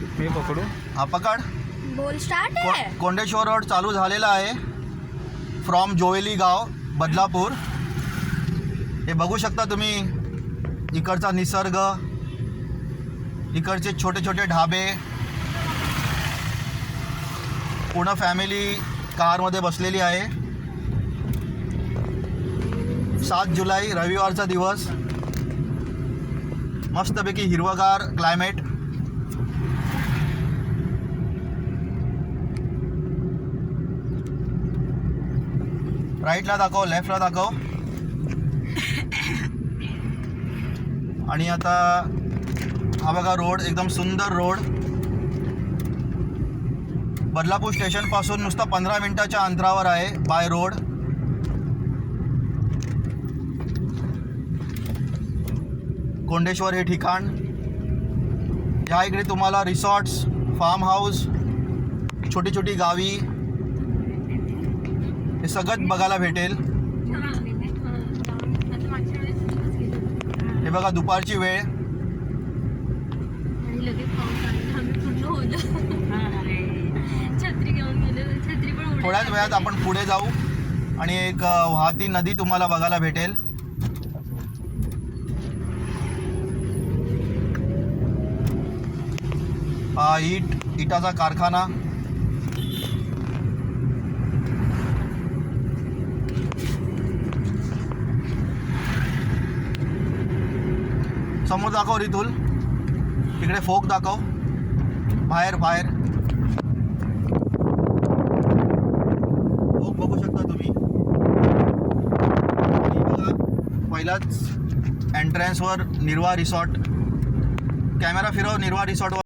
मी पकडू? हा पकड. बोल स्टार्ट आहे. कोंडेश्वर रोड चालू झालेला आहे फ्रॉम जोवेली गाव बदलापूर. हे बघू शकता तुम्ही, इकडचा निसर्ग, इकडचे छोटे छोटे ढाबे, पूर्ण फॅमिली कारमध्ये बसलेली आहे. 7 जुलै रविवारचा दिवस, मस्तपैकी हिरवगार क्लायमेट. राईटला दाखव, लेफ्टला दाखव. आणि आता हा बघा रोड, एकदम सुंदर रोड. बदलापूर स्टेशनपासून नुसतं 15 मिनिटाच्या अंतरावर आहे बाय रोड. कोंडेश्वर हे ठिकाण. या इकडे तुम्हाला रिसॉर्ट्स, फार्म हाऊस, छोटी छोटी गावी हे सगळं बघायला भेटेल. हे बघा दुपारची वेळ. थोड्याच वेळात आपण पुढे जाऊ आणि एक वाहती नदी तुम्हाला बघायला भेटेल. हा इटाचा कारखाना. समोर दाखव रितुल, तिकडे फोक दाखव. बाहेर फोक बघू शकता तुम्ही. बघा पहिलाच एंट्रन्सवर निर्वा रिसॉर्ट. कॅमेरा फिरव निर्वा रिसॉर्टवर.